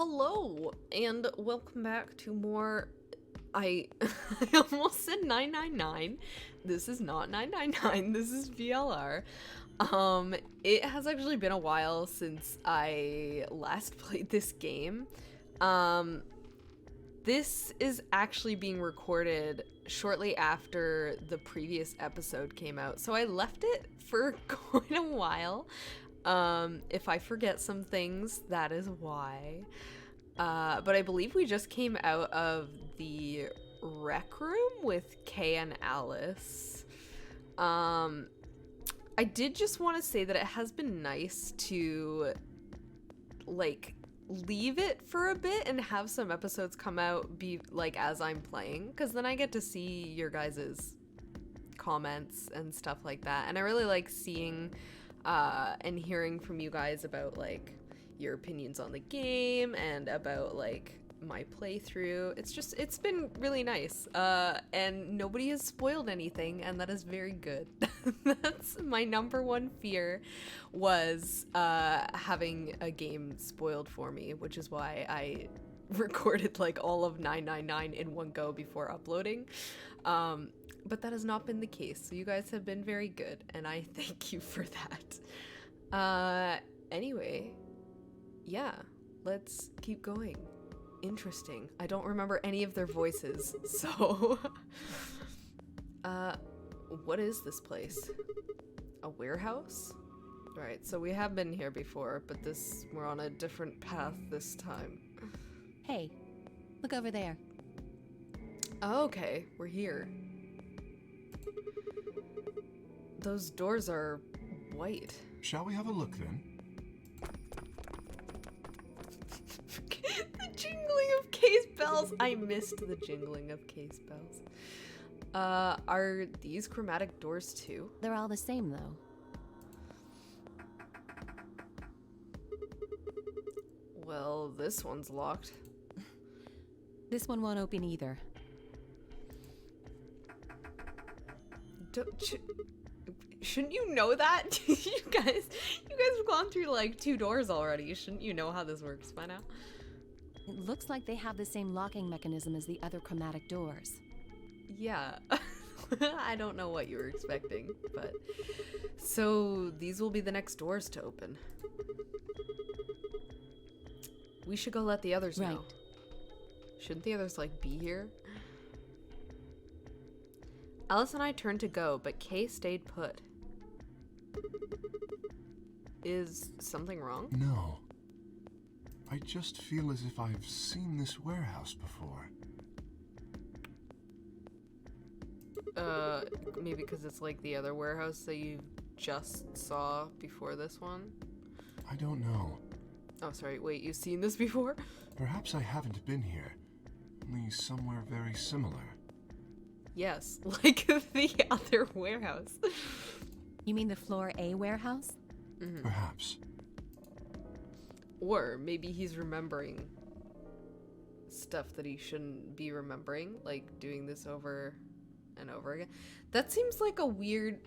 Hello, and welcome back to more... I almost said 999. This is not 999, this is VLR. It has actually been a while since I last played this game. This is actually being recorded shortly after the previous episode came out, so I left it for quite a while. If I forget some things, that is why. But I believe we just came out of the rec room with Kay and Alice. I did just want to say that it has been nice to, like, leave it for a bit and have some episodes come out as I'm playing, because then I get to see your guys' comments and stuff like that, and I really like seeing and hearing from you guys about like your opinions on the game and about like my playthrough. It's been really nice, and nobody has spoiled anything, and that is very good. That's my number one fear, was having a game spoiled for me, which is why I recorded like all of 999 in one go before uploading. But that has not been the case, so you guys have been very good, and I thank you for that. Anyway, yeah, let's keep going. Interesting. I don't remember any of their voices, so... what is this place? A warehouse? Right, so we have been here before, but we're on a different path this time. Hey, look over there. Oh, okay, we're here. Those doors are white. Shall we have a look then? The jingling of Kay's bells! I missed the jingling of Kay's bells. Are these chromatic doors too? They're all the same, though. Well, this one's locked. This one won't open either. Shouldn't you know that? you guys have gone through like 2 doors already. Shouldn't you know how this works by now? It looks like they have the same locking mechanism as the other chromatic doors. Yeah. I don't know what you were expecting, but... So, these will be the next doors to open. We should go let the others know. Right. Shouldn't the others, like, be here? Alice and I turned to go, but Kay stayed put. Is something wrong? No. I just feel as if I've seen this warehouse before. Maybe because it's like the other warehouse that you just saw before this one? I don't know. Oh, sorry, wait, you've seen this before? Perhaps I haven't been here, only somewhere very similar. Yes, like the other warehouse. You mean the Floor A warehouse? Mm-hmm. Perhaps. Or maybe he's remembering stuff that he shouldn't be remembering, like doing this over and over again. That seems like a weird...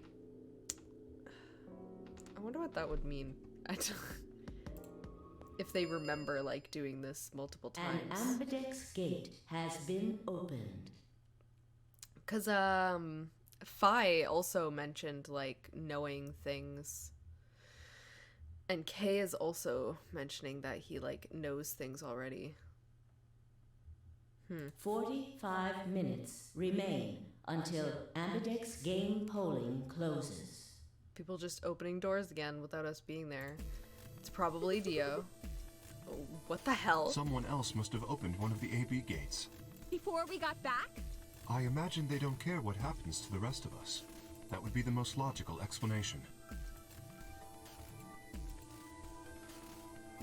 I wonder what that would mean. If they remember, like, doing this multiple times. An Ambidex gate has been opened. Because, Phi also mentioned, like, knowing things. And Kay is also mentioning that he, like, knows things already. 45 minutes remain until Ambidex game polling closes. People just opening doors again without us being there. It's probably Dio. What the hell? Someone else must have opened one of the AB gates. Before we got back? I imagine they don't care what happens to the rest of us. That would be the most logical explanation.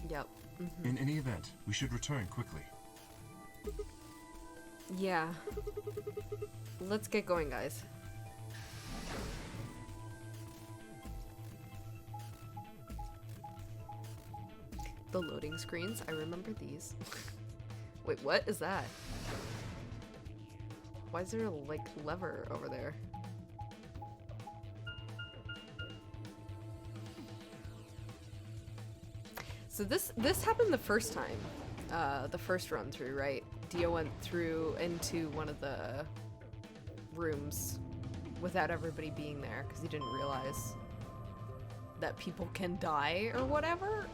Yep. Mm-hmm. In any event, we should return quickly. Yeah. Let's get going, guys. The loading screens, I remember these. Wait, what is that? Why is there a, like, lever over there? So this happened the first time. the first run through, right? Dio went through into one of the rooms without everybody being there because he didn't realize that people can die or whatever.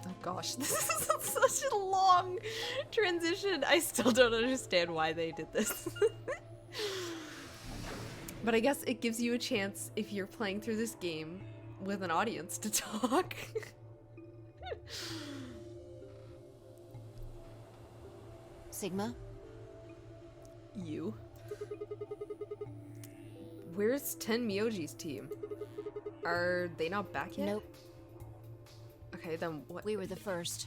Oh gosh, this is such a long transition. I still don't understand why they did this. But I guess it gives you a chance if you're playing through this game with an audience to talk. Sigma? You? Where's Tenmyouji's team? Are they not back yet? Nope. Okay, then what? We were the first.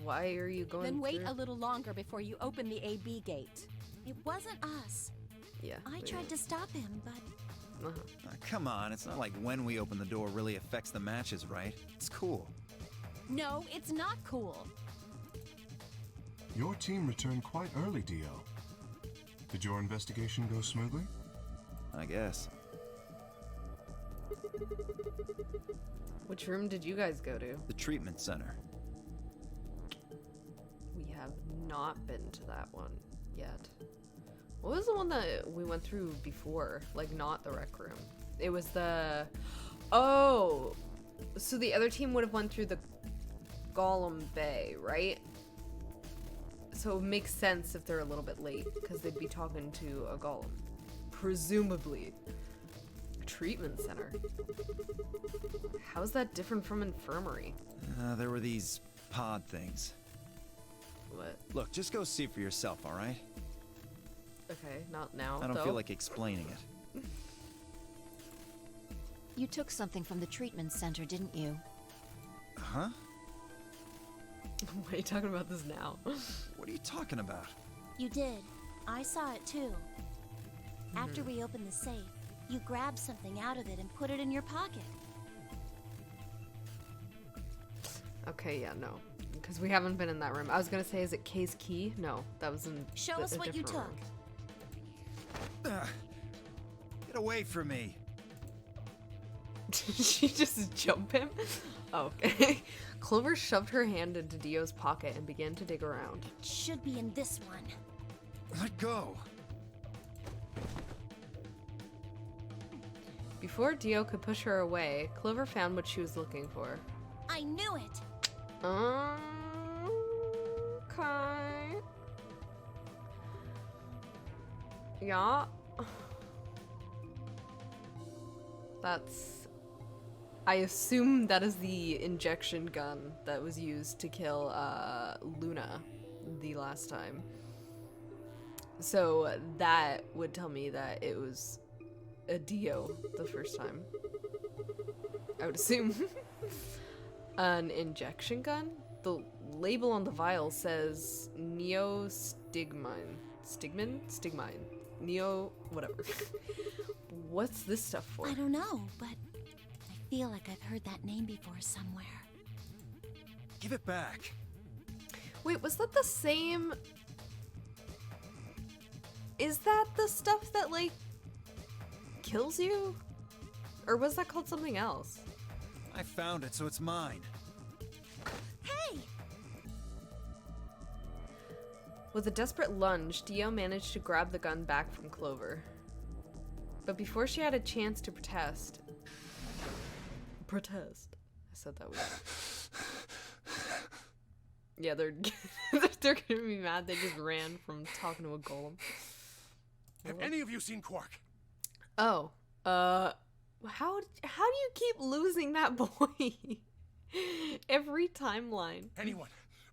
Why are you going Then wait through? a little longer before you open the AB gate. It wasn't us. Yeah. I tried to stop him, but Come on, it's not like when we open the door really affects the matches, right? It's cool. No, it's not cool. Your team returned quite early, Dio. Did your investigation go smoothly? I guess. Which room did you guys go to? The treatment center. We have not been to that one yet. What was the one that we went through before? Like, not the rec room. It was the... Oh! So the other team would have went through the Golem Bay, right? So it makes sense if they're a little bit late, because they'd be talking to a golem. Presumably. A treatment center. How's that different from infirmary? There were these pod things. What? Look, just go see for yourself, all right? Okay, not now, I don't though. feel like explaining it. You took something from the treatment center, didn't you? Huh? Why are you talking about this now? What are you talking about? you did. I saw it too. After we opened the safe, you grabbed something out of it and put it in your pocket. Okay, yeah, no. Because we haven't been in that room. I was gonna say, is it Kay's key? No, that was in Show a us what you different took. room. Get away from me. Did she just jump him? Oh, okay. Clover shoved her hand into Dio's pocket and began to dig around. It should be in this one. Let go. Before Dio could push her away, Clover found what she was looking for. I knew it! Okay. Yeah. That's... I assume that is the injection gun that was used to kill Luna the last time. So that would tell me that it was a Dio the first time. I would assume. An injection gun? The label on the vial says neostigmine. Stigmine? Neo... whatever. What's this stuff for? I don't know, but I feel like I've heard that name before somewhere. Give it back. Wait, was that the same... Is that the stuff that, like, kills you? Or was that called something else? I found it, so it's mine. Hey! With a desperate lunge, Dio managed to grab the gun back from Clover. But before she had a chance to protest... Protest. I said that weird. Yeah, they're gonna be mad they just ran from talking to a golem. Have any of you seen Quark? Oh, how do you keep losing that boy? Every timeline. Anyone,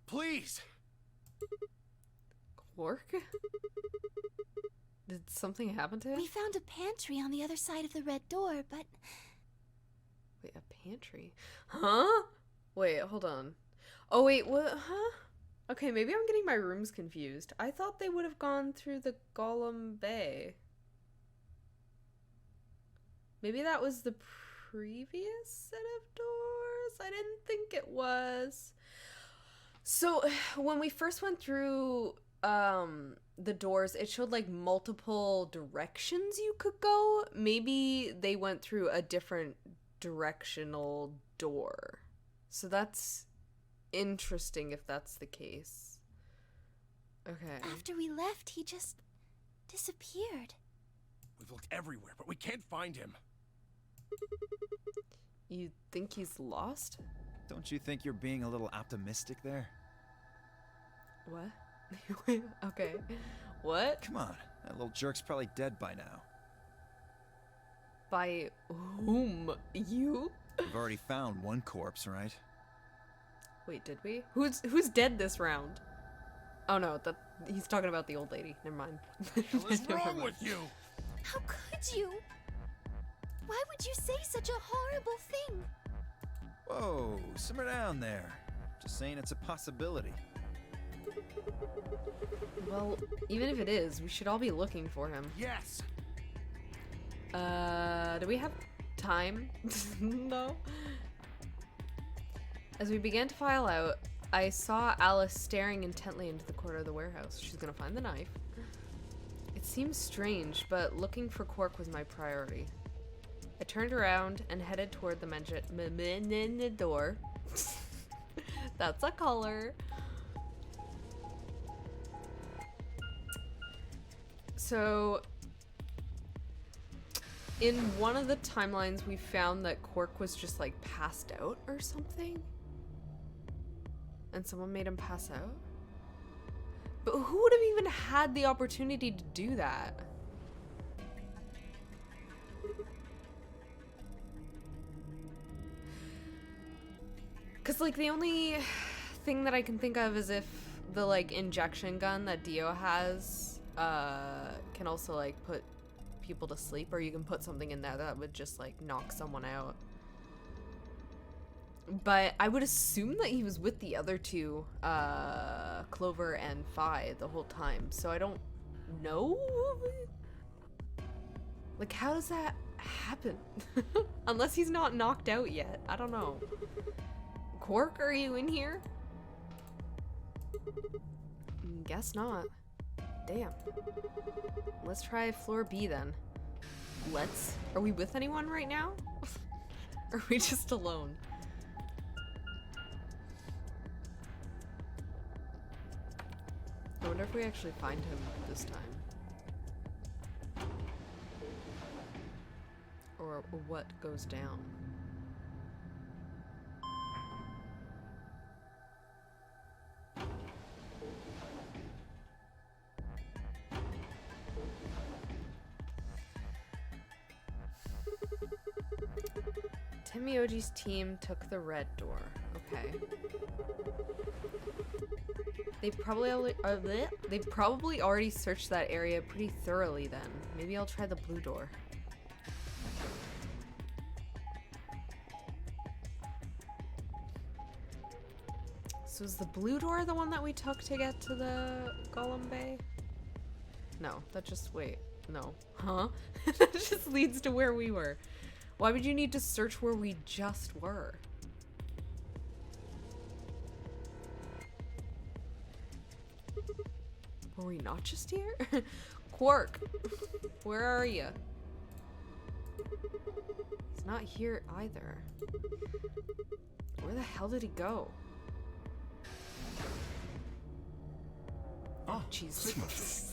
please. Quark? Did something happen to him? We found a pantry on the other side of the red door, but Wait, a pantry? Huh? Wait, hold on. Oh wait, what? Huh? Okay, maybe I'm getting my rooms confused. I thought they would have gone through the Golem Bay. Maybe that was the previous set of doors? I didn't think it was. So, when we first went through the doors, it showed like multiple directions you could go. Maybe they went through a different directional door. So that's interesting if that's the case. Okay. After we left, he just disappeared. We've looked everywhere, but we can't find him. You think he's lost? Don't you think you're being a little optimistic there? What? Okay. What? Come on, that little jerk's probably dead by now. By whom? You? We've already found one corpse, right? Wait, did we? Who's dead this round? Oh no, he's talking about the old lady. Never mind. What's wrong with you? How could you? Why would you say such a horrible thing? Whoa, simmer down there. Just saying it's a possibility. Well, even if it is, we should all be looking for him. Yes. Do we have time? No. As we began to file out, I saw Alice staring intently into the corner of the warehouse. She's gonna find the knife. It seems strange, but looking for Quark was my priority. I turned around and headed toward the door. That's a color. So, in one of the timelines, we found that Quark was just like passed out or something. And someone made him pass out? But who would have even had the opportunity to do that? Because, like, the only thing that I can think of is if the, like, injection gun that Dio has can also, like, put people to sleep, or you can put something in there that would just, like, knock someone out. But I would assume that he was with the other two, Clover and Phi, the whole time. So I don't know. Like, how does that happen? Unless he's not knocked out yet. I don't know. Quark, are you in here? Guess not. Damn. Let's try floor B then. Let's. Are we with anyone right now? Or are we just alone? I wonder if we actually find him this time. Or what goes down. Tenmyouji's team took the red door. Okay. They've probably already searched that area pretty thoroughly then. Maybe I'll try the blue door. So is the blue door the one that we took to get to the Golem Bay? No, that just, wait, no. Huh? That just leads to where we were. Why would you need to search where we just were? Were we not just here? Quark, where are you? He's not here either. Where the hell did he go? Ah, Jesus.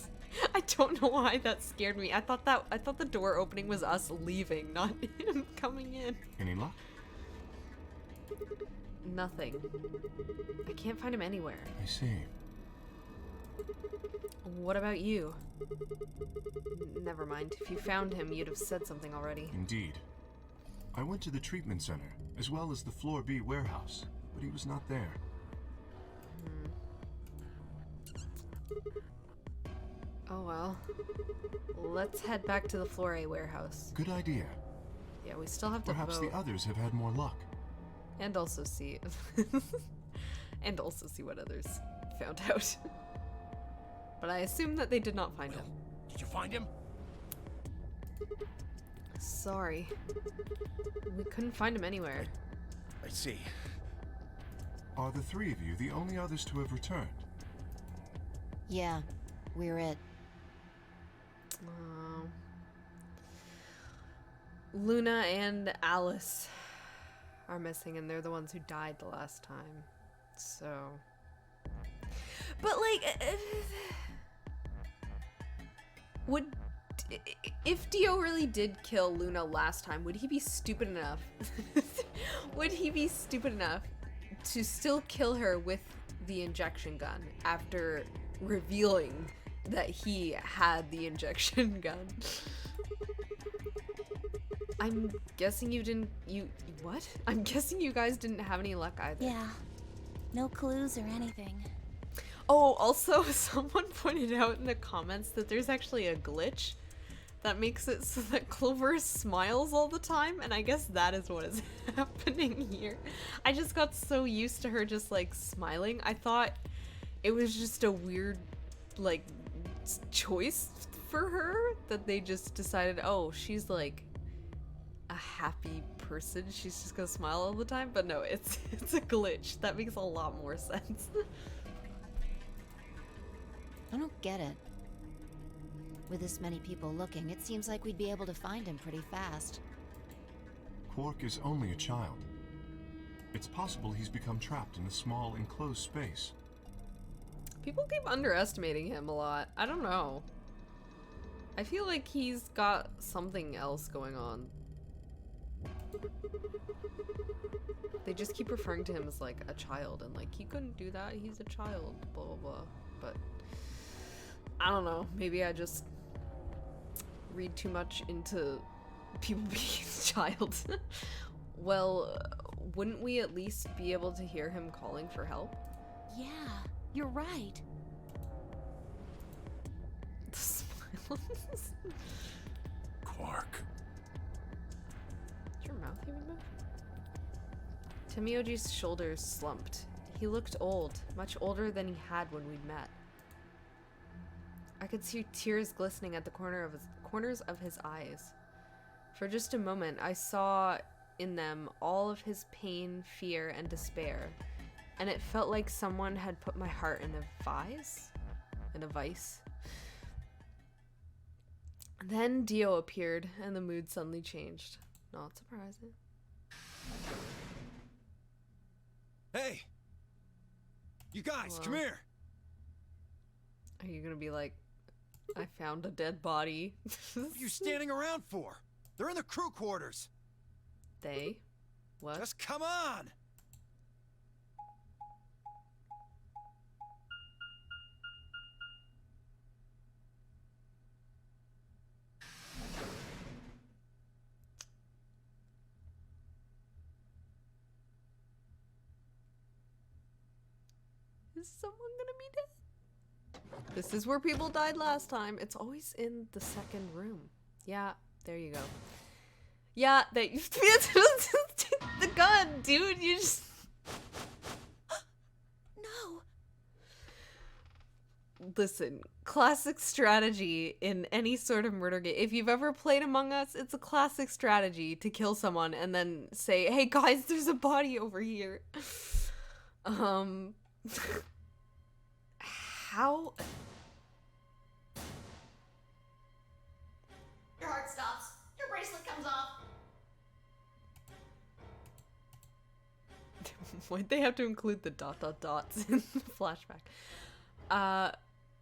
I don't know why that scared me. I thought the door opening was us leaving, not him coming in. Any luck? Nothing. I can't find him anywhere. I see. What about you? Never mind. If you found him, you'd have said something already. Indeed. I went to the treatment center, as well as the Floor B warehouse, but he was not there. Oh well. Let's head back to the Floor A warehouse. Good idea. Yeah, we still have to Perhaps vote. the others have had more luck. And also see... and also see what others found out. But I assume that they did not find him. Did you find him? Sorry. We couldn't find him anywhere. I see. Are the three of you the only others to have returned? Yeah, we're it. Luna and Alice are missing, and they're the ones who died the last time. So, but like, would if Dio really did kill Luna last time, would he be stupid enough? Would he be stupid enough to still kill her with the injection gun after revealing that he had the injection gun? I'm guessing what? I'm guessing you guys didn't have any luck either. Yeah. No clues or anything. Oh, also, someone pointed out in the comments that there's actually a glitch that makes it so that Clover smiles all the time, and I guess that is what is happening here. I just got so used to her just, like, smiling. I thought it was just a weird, like, choice for her that they just decided, oh, she's, like, a happy person. She's just gonna smile all the time. But no, it's a glitch. That makes a lot more sense. I don't get it. With this many people looking, it seems like we'd be able to find him pretty fast. Quark is only a child. It's possible he's become trapped in a small, enclosed space. People keep underestimating him a lot. I don't know. I feel like he's got something else going on. They just keep referring to him as like a child, and like he couldn't do that, he's a child, blah blah blah. But I don't know, maybe I just read too much into people being a child. Well, wouldn't we at least be able to hear him calling for help? Yeah, you're right. The smiles. Quark. Did your mouth even move? Tenmyouji's shoulders slumped. He looked old, much older than he had when we'd met. I could see tears glistening at the corners of his eyes. For just a moment, I saw in them all of his pain, fear, and despair, and it felt like someone had put my heart in a vice. Then Dio appeared, and the mood suddenly changed. Not surprising. Hey! You guys, Hello? come here! Are you gonna be like, I found a dead body? What are you standing around for? They're in the crew quarters! They? What? Just come on! Is someone gonna be dead? This is where people died last time. It's always in the second room. Yeah, there you go. Yeah, that used to be the gun, dude. You just... No. Listen, classic strategy in any sort of murder game. If you've ever played Among Us, it's a classic strategy to kill someone and then say, hey guys, there's a body over here. How? Your heart stops. Your bracelet comes off. Why'd they have to include the ... dots in the flashback?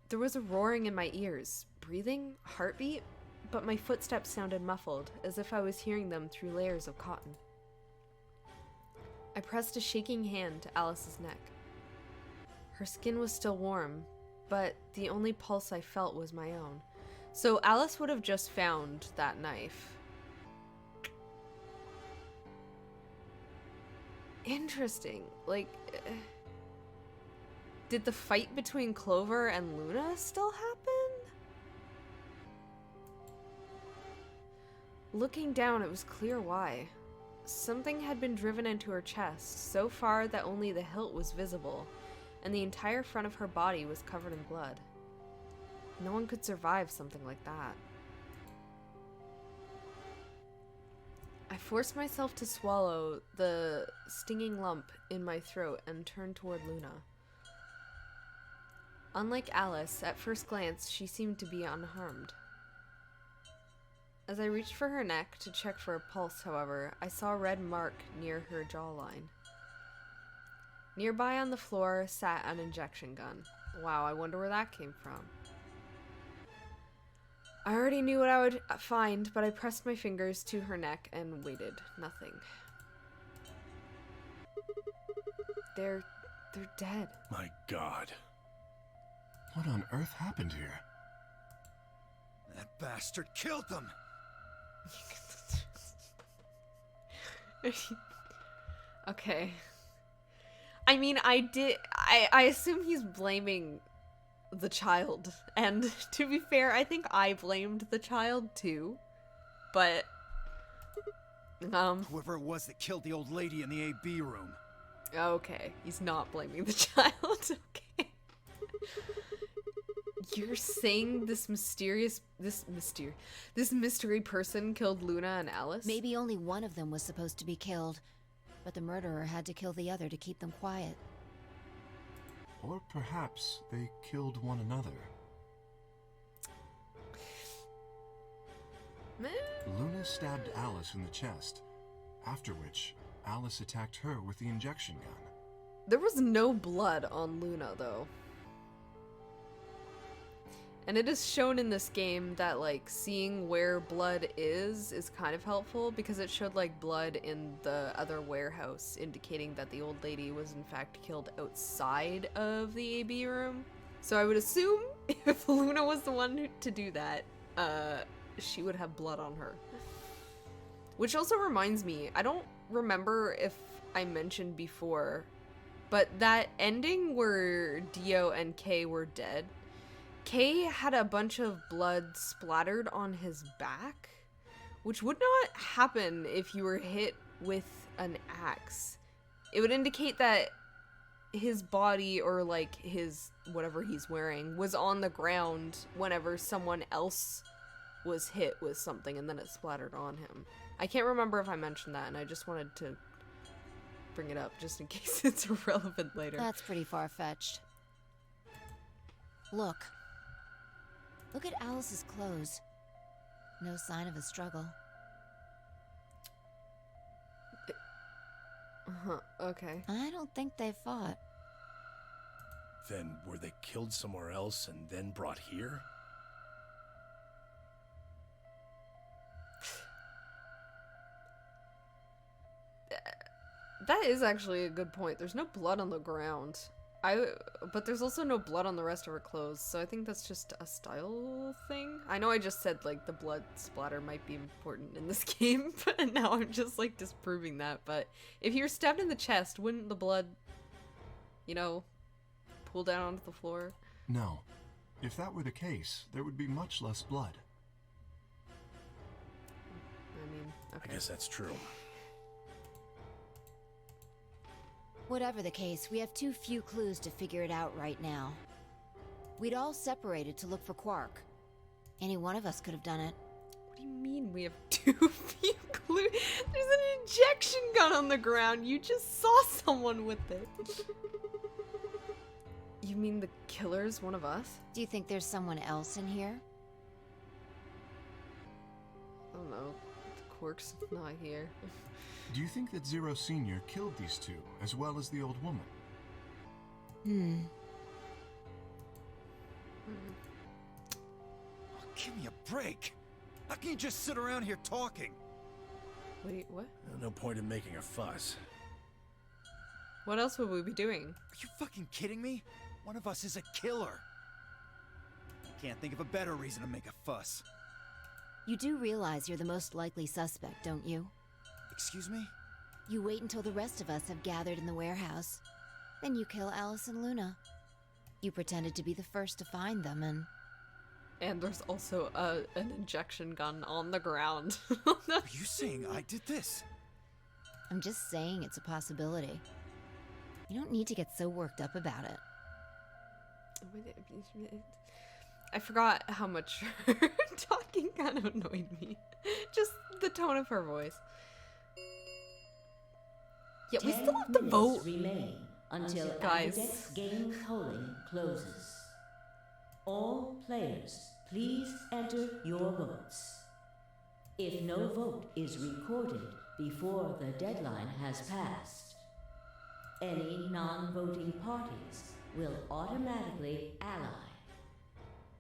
There was a roaring in my ears. Breathing? Heartbeat? But my footsteps sounded muffled, as if I was hearing them through layers of cotton. I pressed a shaking hand to Alice's neck. Her skin was still warm, but the only pulse I felt was my own. So Alice would have just found that knife. Interesting. Like, did the fight between Clover and Luna still happen? Looking down, it was clear why. Something had been driven into her chest, so far that only the hilt was visible, and the entire front of her body was covered in blood. No one could survive something like that. I forced myself to swallow the stinging lump in my throat and turned toward Luna. Unlike Alice, at first glance, she seemed to be unharmed. As I reached for her neck to check for a pulse, however, I saw a red mark near her jawline. Nearby on the floor sat an injection gun. Wow, I wonder where that came from. I already knew what I would find, but I pressed my fingers to her neck and waited. Nothing. They're dead. My God. What on earth happened here? That bastard killed them! Okay. I mean, I assume he's blaming the child. And to be fair, I think I blamed the child too. But, Whoever it was that killed the old lady in the AB room. okay. He's not blaming the child. Okay. You're saying this mystery person killed Luna and Alice? Maybe only one of them was supposed to be killed, but the murderer had to kill the other to keep them quiet. Or perhaps they killed one another. Luna stabbed Alice in the chest, after which Alice attacked her with the injection gun. There was no blood on Luna, though. And it is shown in this game that, like, seeing where blood is kind of helpful, because it showed, like, blood in the other warehouse, indicating that the old lady was, in fact, killed outside of the AB room. So I would assume if Luna was the one to do that, she would have blood on her. Which also reminds me, I don't remember if I mentioned before, but that ending where Dio and Kay were dead, Kay had a bunch of blood splattered on his back, which would not happen if you were hit with an axe. It would indicate that his body, or like his whatever he's wearing, was on the ground whenever someone else was hit with something and then it splattered on him. I can't remember if I mentioned that, and I just wanted to bring it up just in case it's irrelevant later. That's pretty far-fetched. Look at Alice's clothes. No sign of a struggle. Okay. I don't think they fought. Then were they killed somewhere else and then brought here? That is actually a good point. There's no blood on the ground. But there's also no blood on the rest of her clothes, so I think that's just a style thing. I know I just said, like, the blood splatter might be important in this game, but now I'm just, like, disproving that. But if you're stabbed in the chest, wouldn't the blood, you know, pool down onto the floor? No. If that were the case, there would be much less blood. I mean, okay. I guess that's true. Whatever the case, we have too few clues to figure it out right now. We'd all separated to look for Quark. Any one of us could have done it. What do you mean we have too few clues? There's an injection gun on the ground. You just saw someone with it. You mean the killer's one of us? Do you think there's someone else in here? I don't know. Quark's not here. Do you think that Zero Sr. killed these two, as well as the old woman? Oh, give me a break! How can you just sit around here talking? Wait, what? No point in making a fuss. What else would we be doing? Are you fucking kidding me? One of us is a killer. I can't think of a better reason to make a fuss. You do realize you're the most likely suspect, don't you? Excuse me? You wait until the rest of us have gathered in the warehouse. Then you kill Alice and Luna. You pretended to be the first to find them, And there's also an injection gun on the ground. Are you saying I did this? I'm just saying it's a possibility. You don't need to get so worked up about it. I forgot how much her talking kind of annoyed me. Just the tone of her voice. Yeah, we still have to vote. Remain until Guys. Ambidex Game polling closes. All players, please enter your votes. If no vote is recorded before the deadline has passed, any non-voting parties will automatically ally.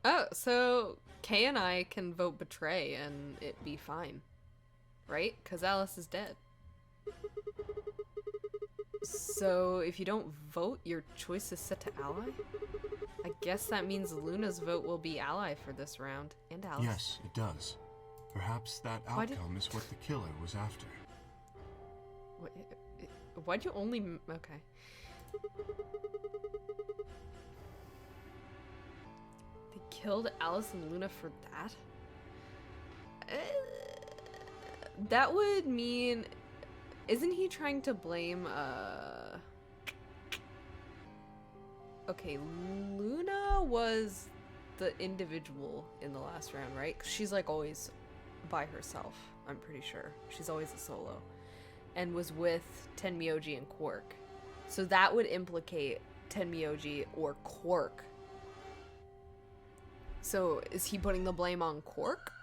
Oh, so Kay and I can vote betray and it be fine. Right? Because Alice is dead. So if you don't vote, your choice is set to ally? I guess that means Luna's vote will be ally for this round. And Alice. Yes, it does. Perhaps that outcome is what the killer was after. Why'd you only... Okay. They killed Alice and Luna for that? That would mean... Isn't he trying to blame, Okay, Luna was the individual in the last round, right? 'Cause she's like always by herself, I'm pretty sure. She's always a solo. And was with Tenmyouji and Quark. So that would implicate Tenmyouji or Quark. So is he putting the blame on Quark?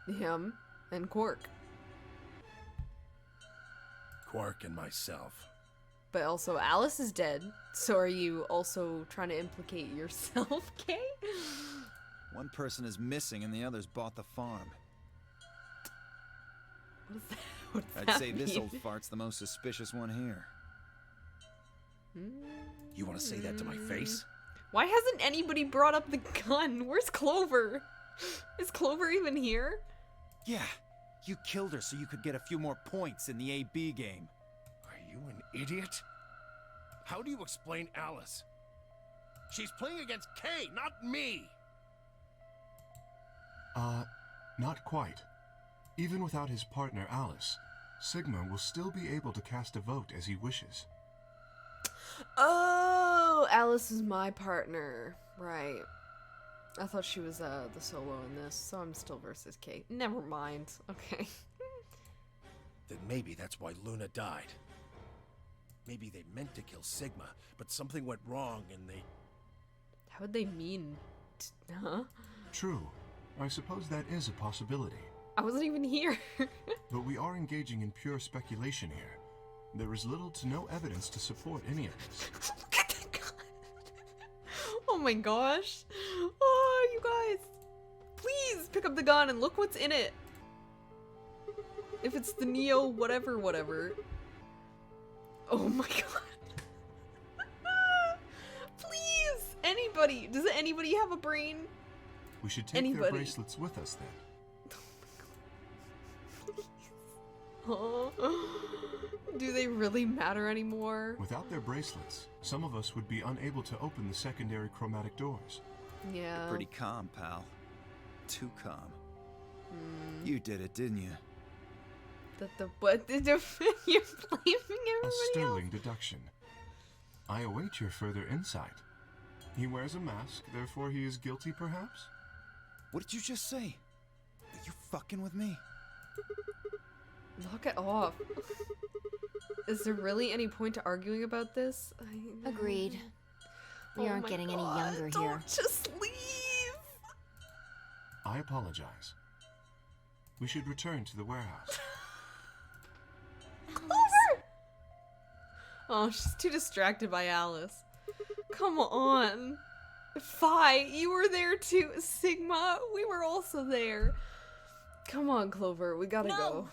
Him and Quark. Quark and myself. But also Alice is dead. So are you also trying to implicate yourself, Kay? One person is missing and the others bought the farm. What does I'd that say this mean? old fart's the most suspicious one here. You want to say that to my face? Why hasn't anybody brought up the gun? Where's Clover? Is Clover even here? Yeah, you killed her so you could get a few more points in the AB game. Are you an idiot? How do you explain Alice? She's playing against Kay, not me! Not quite. Even without his partner Alice, Sigma will still be able to cast a vote as he wishes. Oh, Alice is my partner. Right. I thought she was the solo in this, so I'm still versus Kate. Never mind. Okay. Then maybe that's why Luna died. Maybe they meant to kill Sigma, but something went wrong and they... How would they mean? Huh? True. I suppose that is a possibility. I wasn't even here. But we are engaging in pure speculation here. There is little to no evidence to support any of this. Look at that gun. Oh my gosh. Oh, you guys. Please pick up the gun and look what's in it. If it's the Neo whatever. Oh my god. Please. Anybody. Does anybody have a brain? We should take their bracelets with us then. Oh, do they really matter anymore? Without their bracelets, some of us would be unable to open the secondary chromatic doors. Yeah. You're pretty calm, pal. Too calm. You did it, didn't you? What did you're blaming everybody A sterling else? deduction. I await your further insight. He wears a mask, therefore he is guilty, perhaps? What did you just say? Are you fucking with me? Knock it off. Is there really any point to arguing about this? Agreed. We aren't getting any younger don't here. Just leave. I apologize. We should return to the warehouse. Clover! Oh, she's too distracted by Alice. Come on. Phi, you were there too. Sigma, we were also there. Come on, Clover, we gotta go.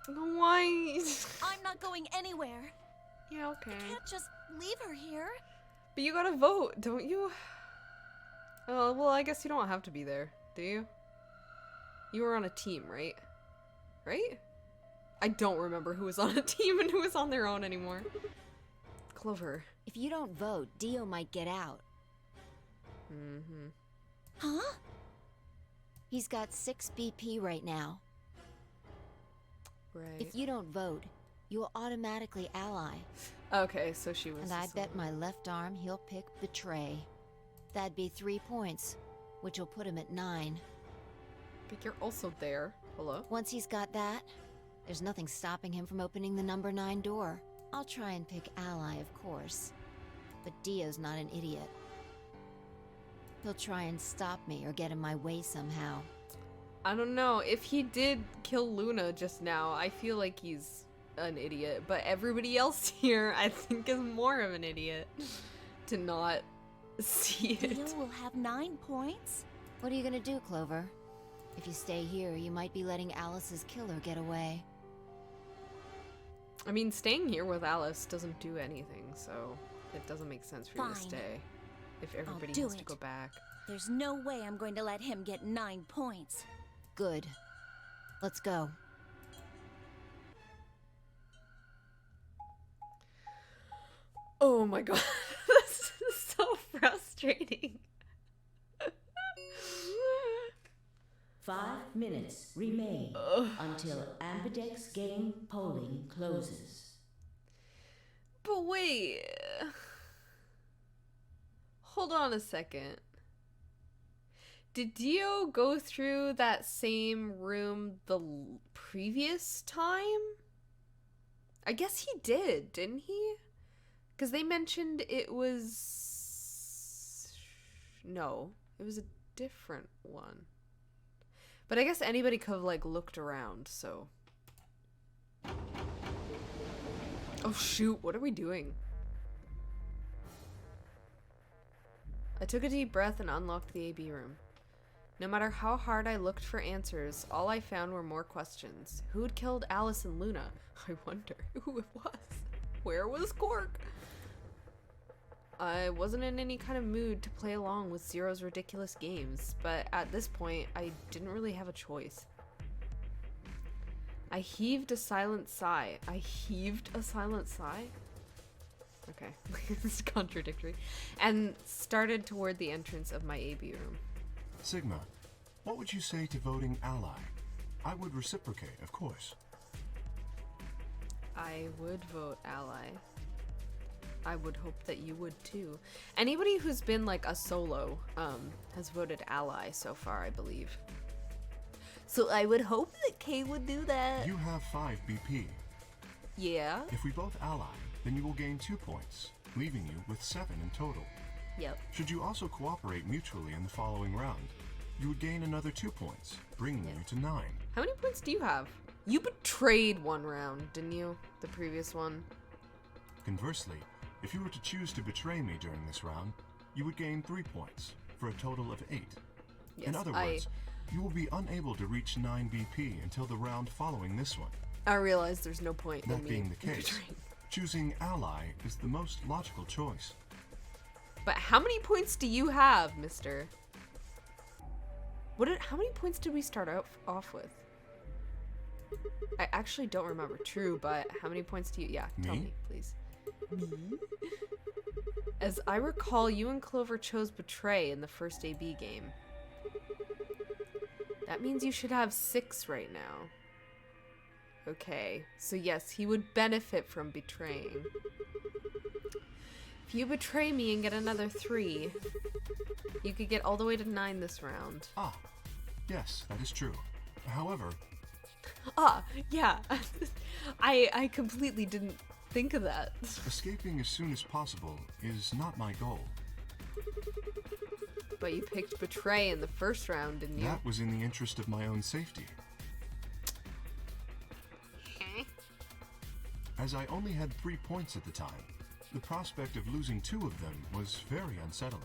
Why? I'm not going anywhere. Yeah, okay. I can't just leave her here. But you gotta vote, don't you? Oh, well, I guess you don't have to be there, do you? You were on a team, right? Right? I don't remember who was on a team and who was on their own anymore. Clover. If you don't vote, Dio might get out. Mm-hmm. Huh? He's got 6 BP right now. Right. If you don't vote, you'll automatically ally. Okay, so she was. And I bet my left arm he'll pick Betray. That'd be 3 points, which will put him at 9. But you're also there. Hello? Once he's got that, there's nothing stopping him from opening the number 9 door. I'll try and pick Ally, of course. But Dio's not an idiot. He'll try and stop me or get in my way somehow. I don't know. If he did kill Luna just now, I feel like he's an idiot. But everybody else here, I think, is more of an idiot to not see it. Dio will have 9 points? What are you gonna do, Clover? If you stay here, you might be letting Alice's killer get away. I mean, staying here with Alice doesn't do anything, so it doesn't make sense for you to Fine. stay if everybody do has to it. go back. There's no way I'm going to let him get 9 points. Good. Let's go. Oh my god, this is so frustrating. 5 minutes remain until Ambidex game polling closes. But wait. Hold on a second. Did Dio go through that same room the previous time? I guess he did, didn't he? Because they mentioned it was... No, it was a different one. But I guess anybody could have, like, looked around, so... Oh shoot, what are we doing? I took a deep breath and unlocked the AB room. No matter how hard I looked for answers, all I found were more questions. Who had killed Alice and Luna? I wonder who it was. Where was Quark? I wasn't in any kind of mood to play along with Zero's ridiculous games, but at this point, I didn't really have a choice. I heaved a silent sigh. I heaved a silent sigh? Okay, this is contradictory. And started toward the entrance of my AB room. Sigma, what would you say to voting Ally? I would reciprocate, of course. I would vote Ally. I would hope that you would too. Anybody who's been like a solo has voted Ally so far, I believe. So I would hope that Kay would do that. You have 5 BP. Yeah? If we both ally, then you will gain 2 points, leaving you with 7 in total. Yep. Should you also cooperate mutually in the following round, you would gain another 2 points, bringing you to 9. How many points do you have? You betrayed one round, didn't you? The previous one. Conversely, if you were to choose to betray me during this round, you would gain 3 points, for a total of 8. Yes, in other words, you will be unable to reach 9 BP until the round following this one. I realize there's no point in That me being the case, betraying. choosing Ally is the most logical choice. But how many points do you have, mister? How many points did we start off with? I actually don't remember. True, but how many points do you... Yeah, tell me, please. Me? As I recall, you and Clover chose Betray in the first AB game. That means you should have 6 right now. Okay, so yes, he would benefit from betraying. If you betray me and get another 3, you could get all the way to 9 this round. Ah, yes, that is true. However... Ah, yeah. I completely didn't think of that. Escaping as soon as possible is not my goal. But you picked Betray in the first round, didn't you? That was in the interest of my own safety. As I only had 3 points at the time, the prospect of losing 2 of them was very unsettling.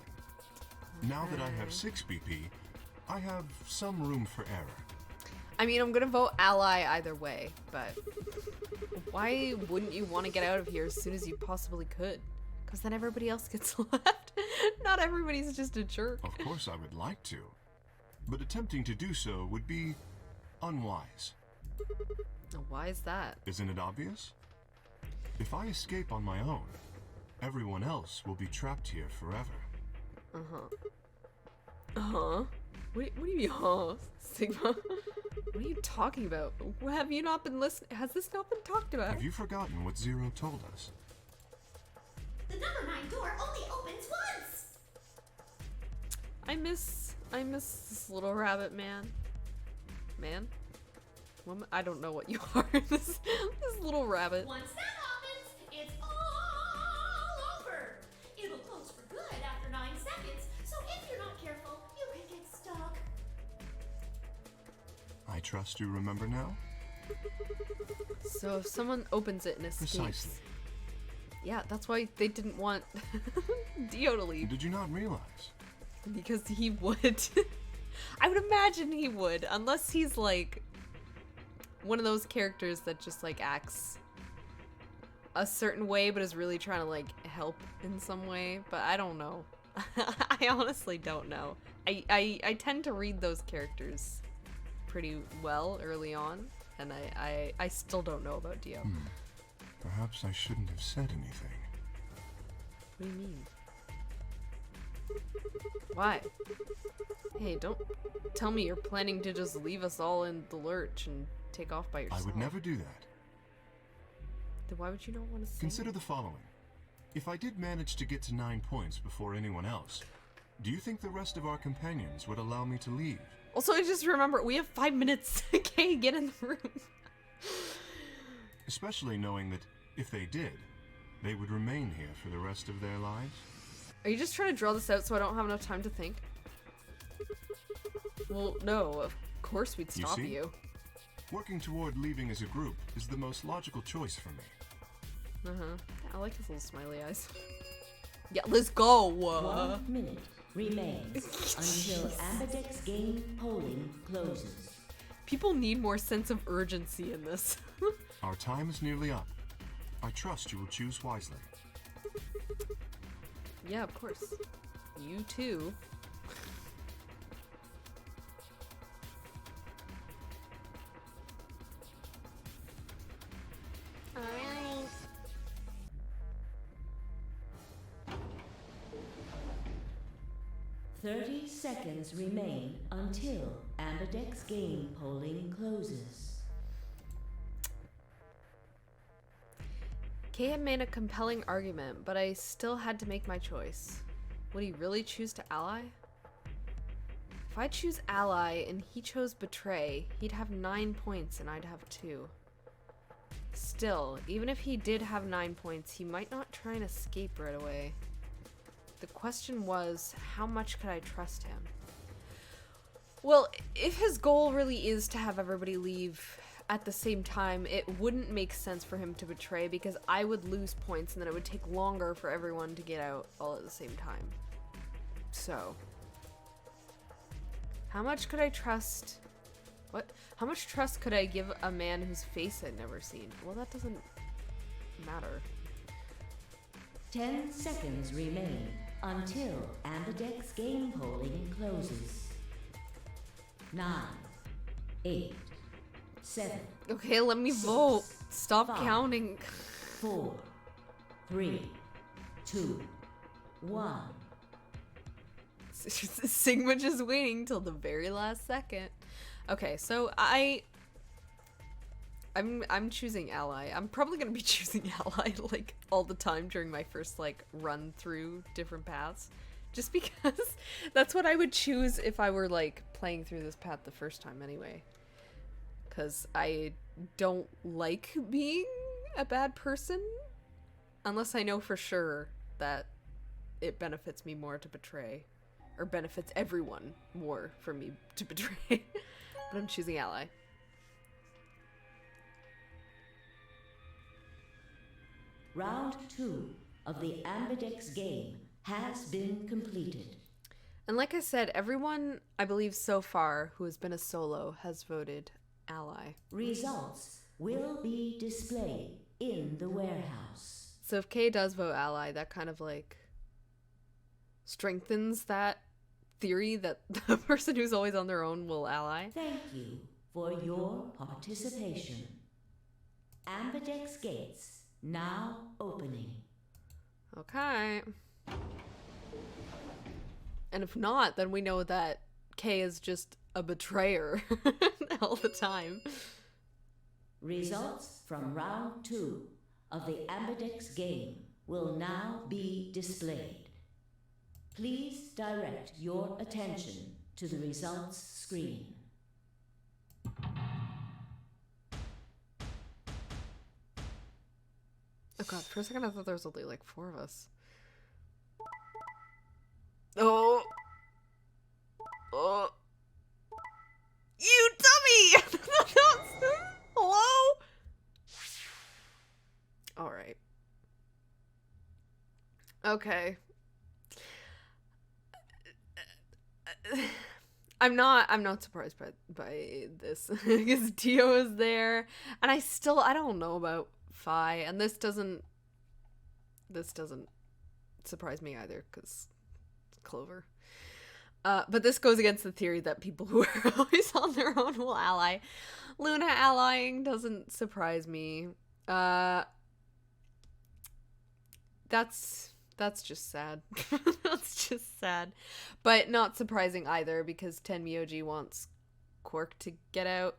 Now that I have 6 BP, I have some room for error. I mean, I'm gonna vote Ally either way, but why wouldn't you want to get out of here as soon as you possibly could? Because then everybody else gets left. Not everybody's just a jerk. Of course I would like to, but attempting to do so would be unwise. Why is that? Isn't it obvious? If I escape on my own, everyone else will be trapped here forever. Uh-huh. Uh-huh? What do you mean, huh, Sigma? What are you talking about? Have you not been listening? Has this not been talked about? Have you forgotten what Zero told us? The number 9 door only opens once! I miss this little rabbit man. Man? Woman? I don't know what you are. this little rabbit. Once that happens, I trust you remember now? So if someone opens it and escapes... Precisely. Yeah, that's why they didn't want Dio to leave. Did you not realize? Because he would. I would imagine he would, unless he's like one of those characters that just like acts a certain way but is really trying to like help in some way. But I don't know. I honestly don't know. I tend to read those characters pretty well early on, and I still don't know about Dio. Perhaps I shouldn't have said anything. What do you mean? Why? Hey, don't tell me you're planning to just leave us all in the lurch and take off by yourself. I would never do that. Then why would you not want to say Consider the following. If I did manage to get to 9 points before anyone else, do you think the rest of our companions would allow me to leave? Also, I just remember, we have 5 minutes. Okay, get in the room. Especially knowing that if they did, they would remain here for the rest of their lives. Are you just trying to draw this out so I don't have enough time to think? Well, no, of course we'd stop you. Working toward leaving as a group is the most logical choice for me. Yeah, I like his little smiley eyes. Yeah, let's go! 1 minute remains until Ambidex game polling closes. People need more sense of urgency in this. Our time is nearly up. I trust you will choose wisely. Yeah, of course. You too. Alright. "30 seconds remain until Ambidex game polling closes." Kay had made a compelling argument, but I still had to make my choice. Would he really choose to ally? If I choose ally and he chose betray, he'd have 9 points and I'd have 2. Still, even if he did have 9 points, he might not try and escape right away. The question was, how much could I trust him? Well, if his goal really is to have everybody leave at the same time, it wouldn't make sense for him to betray because I would lose points and then it would take longer for everyone to get out all at the same time. So, how much could I trust? What? How much trust could I give a man whose face I'd never seen? Well, that doesn't matter. 10 seconds remain until Ambidex game polling closes. 9, 8, 7. Okay, let me vote. Stop 5, counting. 4, 3, 2, 1. Sigma just waiting till the very last second. Okay, so I'm choosing ally. I'm probably gonna be choosing ally like all the time during my first like run through different paths, just because that's what I would choose if I were like playing through this path the first time anyway. Because I don't like being a bad person unless I know for sure that it benefits me more to betray, or benefits everyone more for me to betray. But I'm choosing ally. Round 2 of the Ambidex game has been completed. And like I said, everyone, I believe so far, who has been a solo has voted ally. Results will be displayed in the warehouse. So if Kay does vote ally, that kind of like strengthens that theory that the person who's always on their own will ally. Thank you for your participation. Ambidex gates now opening. Okay. And if not, then we know that Kay is just a betrayer all the time. Results from round 2 of the Ambidex game will now be displayed. Please direct your attention to the results screen. Oh god, for a second I thought there was only like 4 of us. Oh! Oh! You dummy! Okay. I'm not surprised by this because Dio is there, and I don't know about Phi, and this doesn't surprise me either because it's Clover. But this goes against the theory that people who are always on their own will ally. Luna allying doesn't surprise me. That's just sad. That's just sad. But not surprising either because Tenmyouji wants Quark to get out.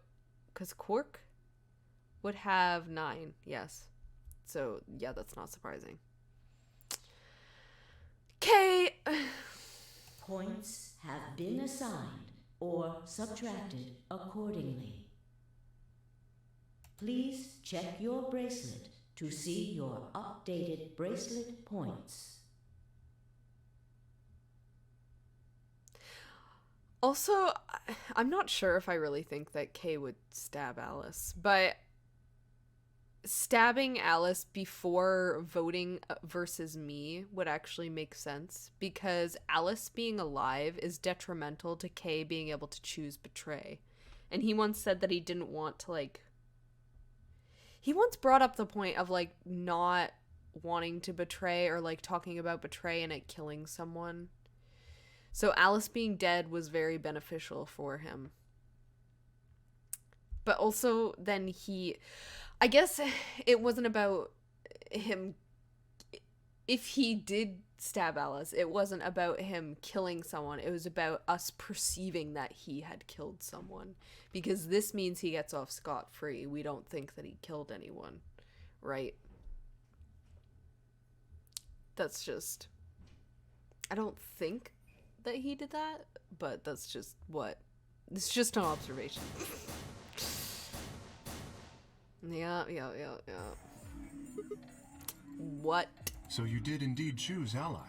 Because Quark would have 9, yes. So, yeah, that's not surprising. Okay. Points have been assigned or subtracted accordingly. Please check your bracelet to see your updated bracelet points. Also, I'm not sure if I really think that Kay would stab Alice, but stabbing Alice before voting versus me would actually make sense because Alice being alive is detrimental to Kay being able to choose betray. And he once said that he didn't want to, like... He once brought up the point of, like, not wanting to betray or, like, talking about betray and it killing someone. So Alice being dead was very beneficial for him. But also then he... I guess it wasn't about him... If he did stab Alice, it wasn't about him killing someone. It was about us perceiving that he had killed someone. Because this means he gets off scot-free. We don't think that he killed anyone. Right? That's just... I don't think that he did that, but that's just what... It's just an observation. Yeah. What? So you did indeed choose ally.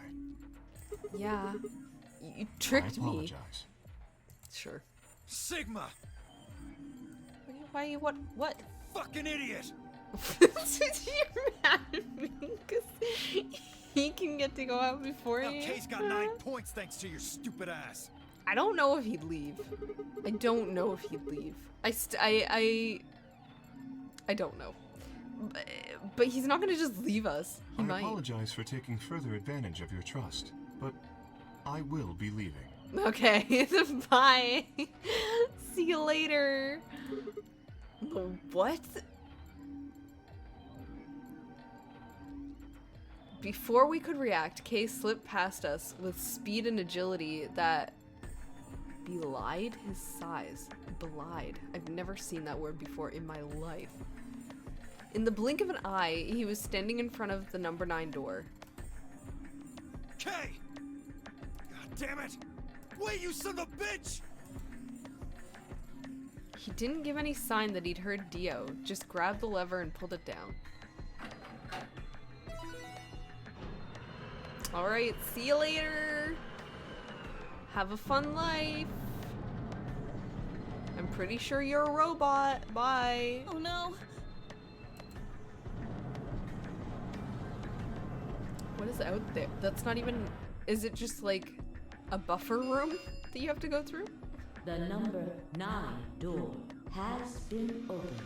Yeah. You tricked I me. apologize. Sure. Sigma! Why? What? Fucking idiot! You're mad at me because he can get to go out before Now you. Kay's got 9 points thanks to your stupid ass. I don't know if he'd leave. I don't know if he'd leave. I don't know. But he's not gonna just leave us. He might. I apologize for taking further advantage of your trust, but I will be leaving. Okay, bye. See you later. What? Before we could react, Kay slipped past us with speed and agility that belied his size. Belied. I've never seen that word before in my life. In the blink of an eye, he was standing in front of the number 9 door. Kay! God damn it! Wait, you son of a bitch! He didn't give any sign that he'd heard Dio, just grabbed the lever and pulled it down. Alright, see you later! Have a fun life! I'm pretty sure you're a robot. Bye! Oh no! What is out there? That's not even... Is it just like a buffer room that you have to go through? The number 9 door has been opened.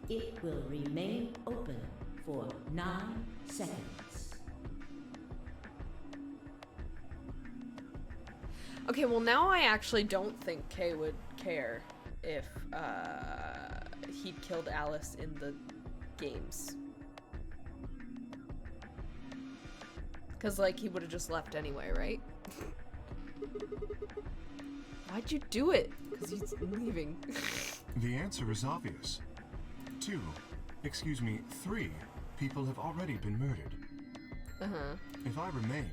It will remain open for 9 seconds. Okay, well now I actually don't think Kay would care if he'd killed Alice in the games. Because, like, he would have just left anyway, right? Why'd you do it? Because he's leaving. The answer is obvious. 3 people have already been murdered. Uh-huh. If I remain,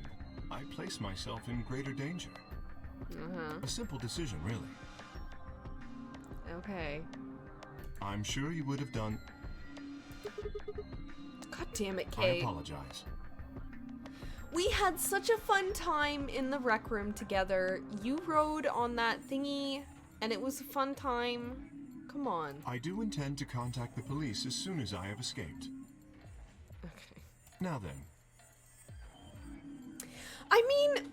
I place myself in greater danger. Uh-huh. A simple decision, really. Okay. I'm sure you would have done... God damn it, I Kay. apologize. We had such a fun time in the rec room together. You rode on that thingy, and it was a fun time. Come on. I do intend to contact the police as soon as I have escaped. Okay. Now then, I mean,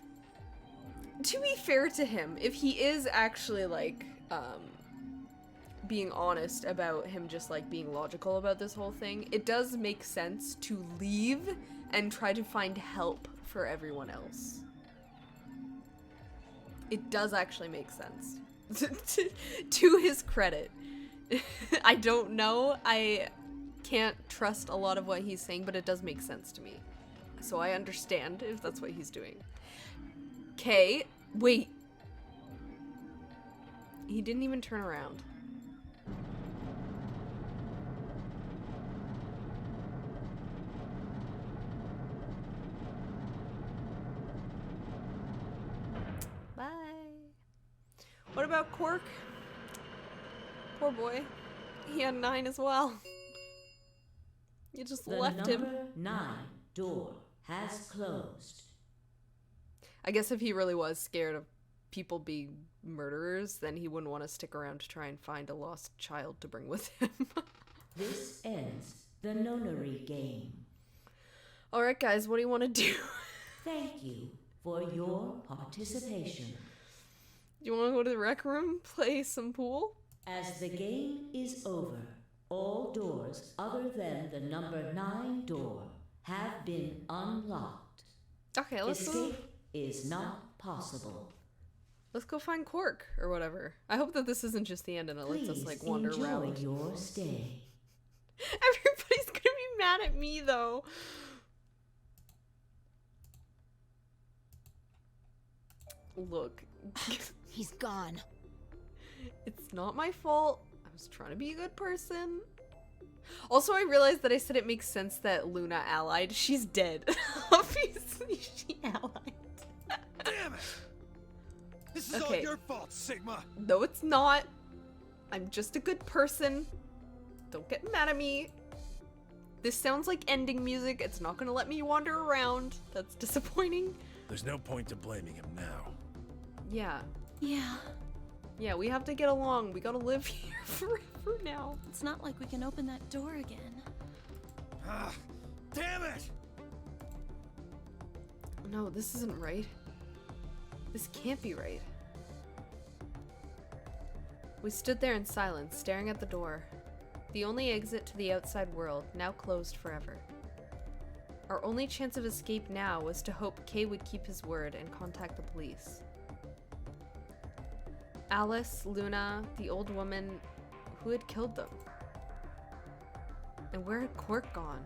to be fair to him, if he is actually, like, being honest about him just, like, being logical about this whole thing, it does make sense to leave and try to find help for everyone else. It does actually make sense. To his credit. I don't know. I can't trust a lot of what he's saying, but it does make sense to me. So I understand if that's what he's doing. Okay, wait. He didn't even turn around. Bye. What about Quark? Poor boy. He had 9 as well. You just left him. The number 9 door has closed. I guess if he really was scared of people being murderers, then he wouldn't want to stick around to try and find a lost child to bring with him. This ends the Nonary game. Alright guys, what do you want to do? Thank you for your participation. You want to go to the rec room, play some pool? As the game is over, all doors other than the number 9 door have been unlocked. Okay, let's go. Escape is not possible. Let's go find Quark or whatever. I hope that this isn't just the end and it lets us like wander enjoy around. Your stay. Everybody's gonna be mad at me though. Look. He's gone. It's not my fault. I was trying to be a good person. Also, I realized that I said it makes sense that Luna allied. She's dead. Obviously, she allied. Damn it! This is all your fault, Sigma! No, it's not. I'm just a good person. Don't get mad at me. This sounds like ending music. It's not gonna let me wander around. That's disappointing. There's no point to blaming him now. Yeah. Yeah. Yeah, we have to get along. We gotta live here forever now. It's not like we can open that door again. Ah, damn it! No, this isn't right. This can't be right. We stood there in silence, staring at the door. The only exit to the outside world, now closed forever. Our only chance of escape now was to hope Kay would keep his word and contact the police. Alice, Luna, the old woman, who had killed them? And where had Quark gone?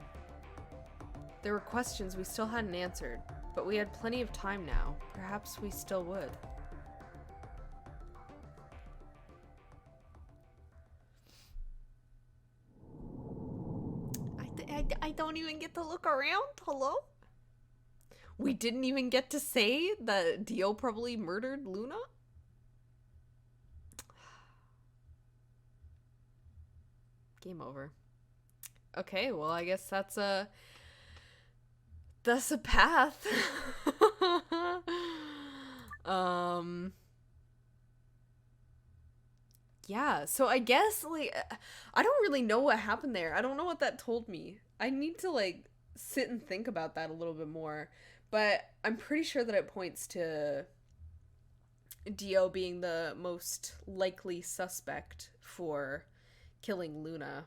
There were questions we still hadn't answered, but we had plenty of time now. Perhaps we still would. I don't even get to look around. Hello? We didn't even get to say that Dio probably murdered Luna? Game over. Okay, well, I guess that's a path. Yeah, so I guess, like, I don't really know what happened there. I don't know what that told me. I need to, like, sit and think about that a little bit more. But I'm pretty sure that it points to Dio being the most likely suspect for killing Luna.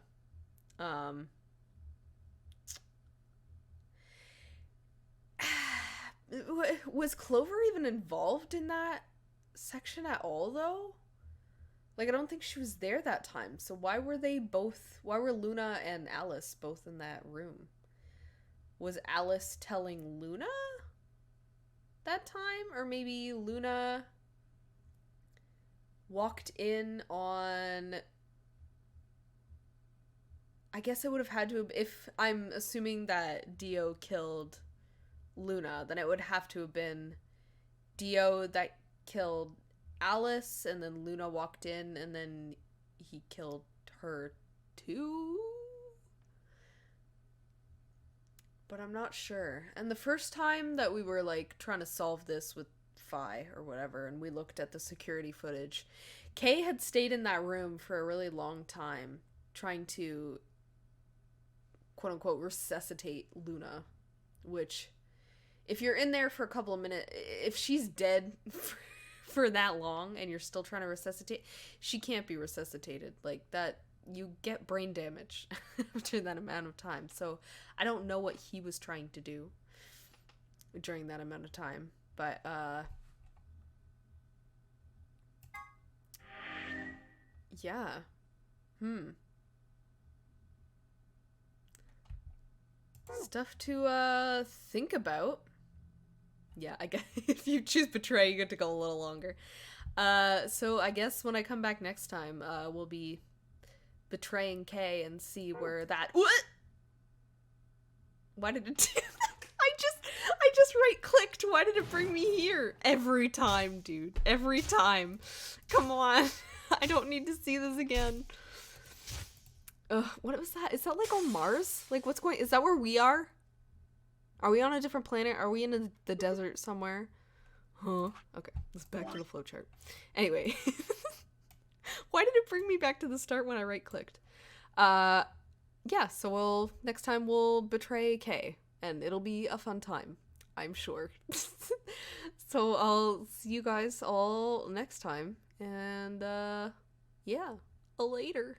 Was Clover even involved in that section at all, though? Like, I don't think she was there that time. So why were Luna and Alice both in that room? Was Alice telling Luna that time? Or maybe Luna walked in on... I guess it would have had to have... If I'm assuming that Dio killed Luna, then it would have to have been Dio that killed Alice, and then Luna walked in, and then he killed her too? But I'm not sure. And the first time that we were, like, trying to solve this with Phi or whatever, and we looked at the security footage, Kay had stayed in that room for a really long time, trying to, quote-unquote, resuscitate Luna, which if you're in there for a couple of minutes, if she's dead for that long and you're still trying to resuscitate, she can't be resuscitated. Like, that, you get brain damage after that amount of time. So I don't know what he was trying to do during that amount of time, but yeah. Stuff to think about. Yeah, I guess if you choose betray, you get to go a little longer. So I guess when I come back next time, we'll be betraying Kay and see where that— what? Why did it do that? I just right-clicked. Why did it bring me here? Every time, dude. Every time. Come on. I don't need to see this again. What was that? Is that like on Mars? Like, what's going— is that where we are? Are we on a different planet? Are we in the desert somewhere? Huh? Okay, let's back to the flowchart. Anyway. Why did it bring me back to the start when I right-clicked? Yeah, so next time we'll betray Kay, and it'll be a fun time, I'm sure. So I'll see you guys all next time, and yeah, later.